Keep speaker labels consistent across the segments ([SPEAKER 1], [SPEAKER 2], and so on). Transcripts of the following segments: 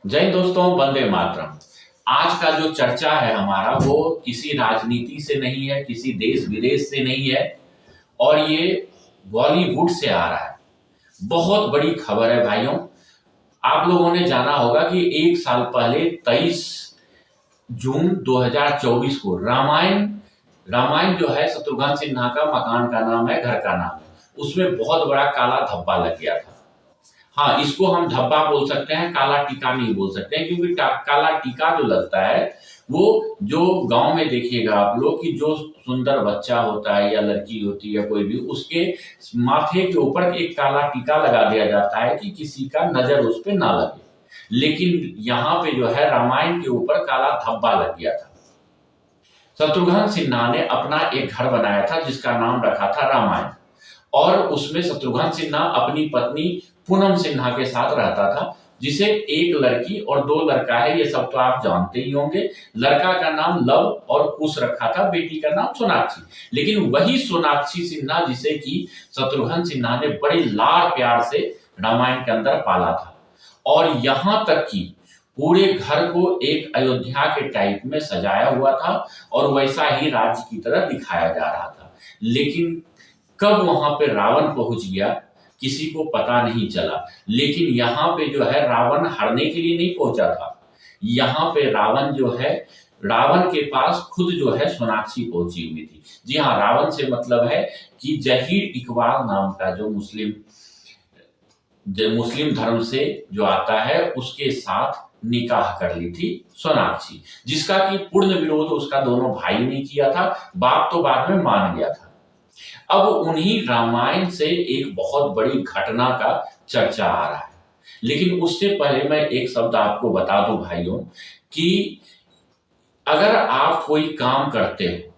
[SPEAKER 1] जय हिंद दोस्तों, वंदे मातरम। आज का जो चर्चा है हमारा वो किसी राजनीति से नहीं है, किसी देश विदेश से नहीं है और ये बॉलीवुड से आ रहा है। बहुत बड़ी खबर है भाइयों। आप लोगों ने जाना होगा कि एक साल पहले 23 जून 2024 को रामायण रामायण जो है शत्रुघ्न सिन्हा का मकान का नाम है, घर का नाम है, उसमें बहुत बड़ा काला धब्बा लग गया था। हाँ, इसको हम धब्बा बोल सकते हैं, काला टीका नहीं बोल सकते हैं, क्योंकि काला टीका जो लगता है वो जो गांव में देखिएगा आप लोग कि जो सुंदर बच्चा होता है या लड़की होती है कोई भी, उसके माथे के ऊपर एक काला टीका लगा दिया जाता है कि किसी का नजर उस पर ना लगे। लेकिन यहाँ पे जो है रामायण के ऊपर काला धब्बा लग गया था। शत्रुघ्न सिन्हा ने अपना एक घर बनाया था जिसका नाम रखा था रामायण, और उसमें शत्रुघ्न सिन्हा अपनी पत्नी पूनम सिन्हा के साथ रहता था, जिसे एक लड़की और दो लड़का है, ये सब तो आप जानते ही होंगे। लड़का का नाम लव और कुश रखा था, बेटी का नाम सोनाक्षी। लेकिन वही सोनाक्षी सिन्हा जिसे कि शत्रुघ्न सिन्हा ने बड़े लाड़ प्यार से रामायण के अंदर पाला था, और यहां तक कि पूरे घर को एक अयोध्या के टाइप में सजाया हुआ था और वैसा ही राज्य की तरह दिखाया जा रहा था। लेकिन कब वहां पे रावण पहुंच गया किसी को पता नहीं चला। लेकिन यहाँ पे जो है रावण हारने के लिए नहीं पहुंचा था। यहाँ पे रावण जो है, रावण के पास खुद जो है सोनाक्षी पहुंची हुई थी। जी हाँ, रावण से मतलब है कि जहीर इकबाल नाम का जो मुस्लिम धर्म से जो आता है उसके साथ निकाह कर ली थी सोनाक्षी, जिसका कि पूर्ण विरोध उसका दोनों भाई ने किया था। बाप तो बाद में मान गया था। अब उन्हीं रामायण से एक बहुत बड़ी घटना का चर्चा आ रहा है। लेकिन उससे पहले मैं एक शब्द आपको बता दूं भाइयों कि अगर आप कोई काम करते हो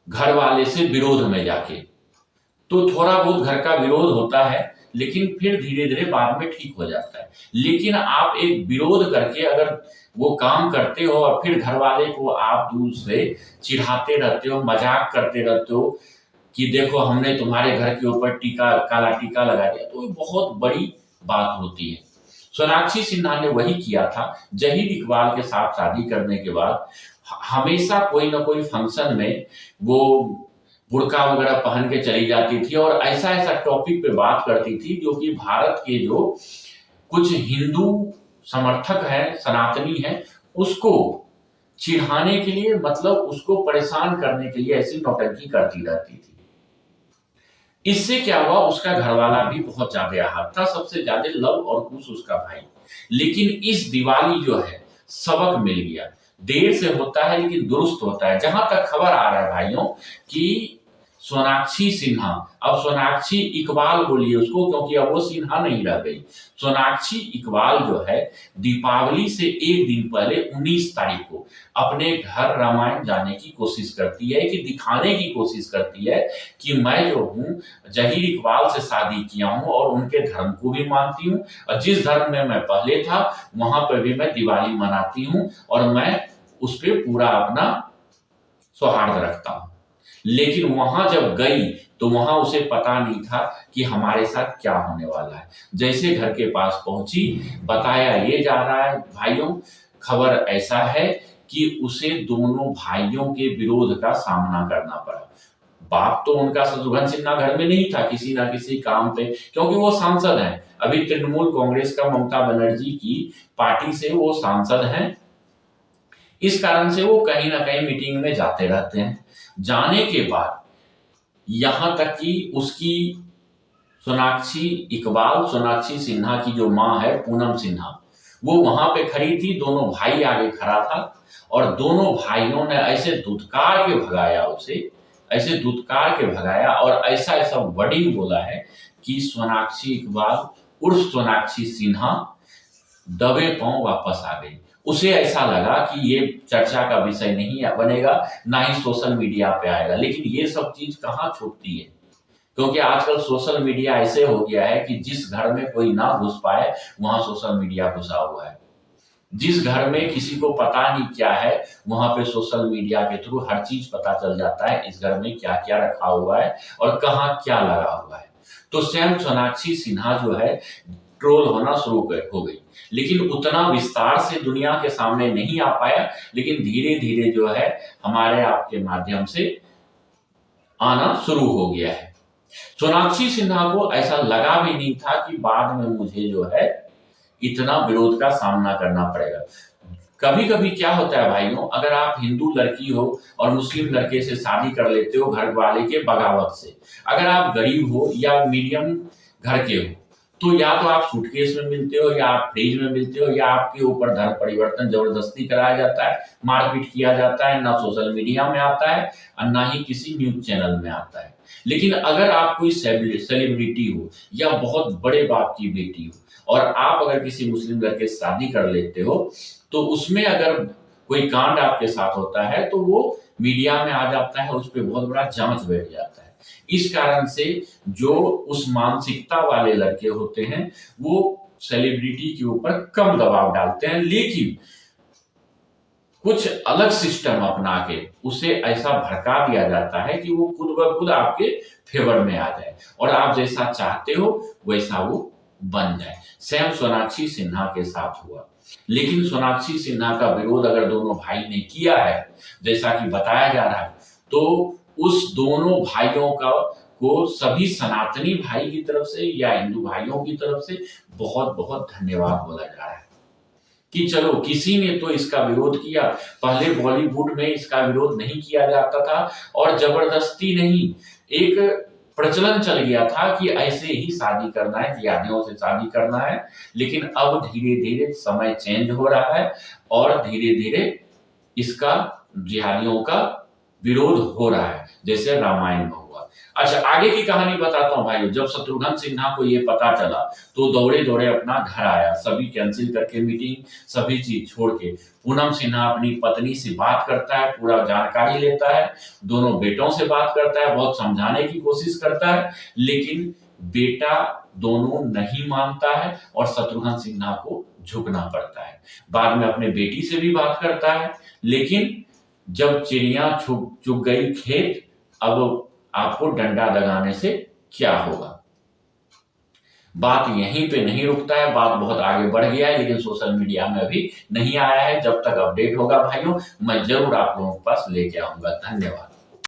[SPEAKER 1] घर वाले से विरोध में जाके, तो थोड़ा बहुत घर का विरोध होता है, लेकिन फिर धीरे धीरे बाद में ठीक हो जाता है। लेकिन आप एक विरोध करके अगर वो काम करते हो और फिर घर वाले को आप दूर से चिढ़ाते रहते हो, मजाक करते रहते हो कि देखो हमने तुम्हारे घर के ऊपर काला टीका लगा दिया, तो ये बहुत बड़ी बात होती है। सोनाक्षी सिन्हा ने वही किया था। जहीर इकबाल के साथ शादी करने के बाद हमेशा कोई ना कोई फंक्शन में वो बुर्का वगैरह पहन के चली जाती थी और ऐसा ऐसा टॉपिक पे बात करती थी जो कि भारत के जो कुछ हिंदू समर्थक हैं, सनातनी हैं, उसको चिढ़ाने के लिए, मतलब उसको परेशान करने के लिए ऐसी नौटंकी करती रहती थी। इससे क्या हुआ, उसका घरवाला भी बहुत ज्यादा आहत था, सबसे ज्यादा लव और कुश उसका भाई। लेकिन इस दिवाली जो है सबक मिल गया। देर से होता है लेकिन दुरुस्त होता है। जहां तक खबर आ रहा है भाइयों कि सोनाक्षी सिन्हा, अब सोनाक्षी इकबाल बोलिए उसको, क्योंकि अब वो सिन्हा नहीं रह गई। सोनाक्षी इकबाल जो है दीपावली से एक दिन पहले 19 तारीख को अपने घर रामायण जाने की कोशिश करती है, कि दिखाने की कोशिश करती है कि मैं जो हूँ जहीर इकबाल से शादी किया हूँ और उनके धर्म को भी मानती हूँ, और जिस धर्म में मैं पहले था वहां पर भी मैं दिवाली मनाती हूँ और मैं उस पर पूरा अपना सौहार्द रखता हूँ। लेकिन वहां जब गई तो वहां उसे पता नहीं था कि हमारे साथ क्या होने वाला है। जैसे घर के पास पहुंची, बताया ये जा रहा है भाइयों, खबर ऐसा है कि उसे दोनों भाइयों के विरोध का सामना करना पड़ा। बाप तो उनका शत्रुघ्न सिन्हा घर में नहीं था, किसी ना किसी काम पे, क्योंकि वो सांसद हैं। अभी तृणमूल कांग्रेस का ममता बनर्जी की पार्टी से वो सांसद हैं। इस कारण से वो कहीं ना कहीं मीटिंग में जाते रहते हैं। जाने के बाद यहां तक कि उसकी सोनाक्षी इकबाल, सोनाक्षी सिन्हा की जो मां है पूनम सिन्हा, वो वहां पे खड़ी थी, दोनों भाई आगे खड़ा था और दोनों भाइयों ने ऐसे धुतकार के भगाया उसे, ऐसे धुतकार के भगाया और ऐसा ऐसा वर्डिंग बोला है कि सोनाक्षी इकबाल उर्फ सोनाक्षी सिन्हा दबे पांव वापस आ गई। उसे ऐसा लगा कि ये चर्चा का विषय नहीं बनेगा, ना ही सोशल मीडिया पे आएगा। लेकिन ये सब चीज कहाँ छूटती है, क्योंकि आजकल सोशल मीडिया ऐसे हो गया है कि जिस घर में कोई ना घुस पाए वहां सोशल मीडिया घुसा हुआ है। जिस घर में किसी को पता नहीं क्या है वहां पे सोशल मीडिया के थ्रू हर चीज पता चल जाता है, इस घर में क्या क्या रखा हुआ है और कहाँ क्या लगा हुआ है। तो स्वयं सोनाक्षी सिन्हा जो है ट्रोल होना शुरू हो गई, लेकिन उतना विस्तार से दुनिया के सामने नहीं आ पाया, लेकिन धीरे धीरे जो है हमारे आपके माध्यम से आना शुरू हो गया है। सोनाक्षी सिन्हा को ऐसा लगा भी नहीं था कि बाद में मुझे जो है इतना विरोध का सामना करना पड़ेगा। कभी कभी क्या होता है भाइयों, अगर आप हिंदू लड़की हो और मुस्लिम लड़के से शादी कर लेते हो घर वाले के बगावत से, अगर आप गरीब हो या मीडियम घर के हो, तो या तो आप सूटकेस में मिलते हो या आप फ्रिज में मिलते हो या आपके ऊपर धर्म परिवर्तन जबरदस्ती कराया जाता है, मारपीट किया जाता है, ना सोशल मीडिया में आता है और ना ही किसी न्यूज चैनल में आता है। लेकिन अगर आप कोई सेलिब्रिटी हो या बहुत बड़े बाप की बेटी हो और आप अगर किसी मुस्लिम लड़के से शादी कर लेते हो, तो उसमें अगर कोई कांड आपके साथ होता है तो वो मीडिया में आ जाता है, उस पर बहुत बड़ा जांच बैठ जाता है। इस कारण से जो उस मानसिकता वाले लड़के होते हैं वो सेलिब्रिटी के ऊपर कम दबाव डालते हैं, लेकिन कुछ अलग सिस्टम अपना के उसे ऐसा भड़का दिया जाता है कि वो खुद ब खुद आपके फेवर में आ जाए और आप जैसा चाहते हो वैसा वो बन जाए। सेम सोनाक्षी सिन्हा के साथ हुआ, लेकिन सोनाक्षी सिन्हा का विरोध अगर दोनों भाई ने किया है जैसा कि बताया जा रहा है, तो उस दोनों भाइयों का को सभी सनातनी भाई की तरफ से या हिंदू भाइयों की तरफ से बहुत बहुत धन्यवाद बोला जा रहा है कि चलो किसी ने तो इसका विरोध किया। पहले बॉलीवुड में इसका विरोध नहीं किया जाता था और जबरदस्ती नहीं, एक प्रचलन चल गया था कि ऐसे ही शादी करना है, जिहादियों से शादी करना है। लेकिन अब धीरे धीरे समय चेंज हो रहा है और धीरे धीरे इसका जिहादियों का विरोध हो रहा है, जैसे रामायण में हुआ। अच्छा, आगे की कहानी बताता हूँ भाइयों। जब शत्रुघ्न सिन्हा को ये पता चला तो दौड़े दौड़े अपना घर आया, सभी कैंसिल करके मीटिंग, सभी चीज छोड़ के। पूनम सिन्हा अपनी पत्नी से बात करता है, पूरा जानकारी लेता है, दोनों बेटों से बात करता है, बहुत समझाने की कोशिश करता है, लेकिन बेटा दोनों नहीं मानता है और शत्रुघ्न सिन्हा को झुकना पड़ता है। बाद में अपने बेटी से भी बात करता है, लेकिन जब चिड़िया चुग गई खेत, अब आपको डंडा दगाने से क्या होगा। बात यहीं पे नहीं रुकता है, बात बहुत आगे बढ़ गया है, लेकिन सोशल मीडिया में अभी नहीं आया है। जब तक अपडेट होगा भाइयों मैं जरूर आप लोगों के पास लेके आऊंगा। धन्यवाद।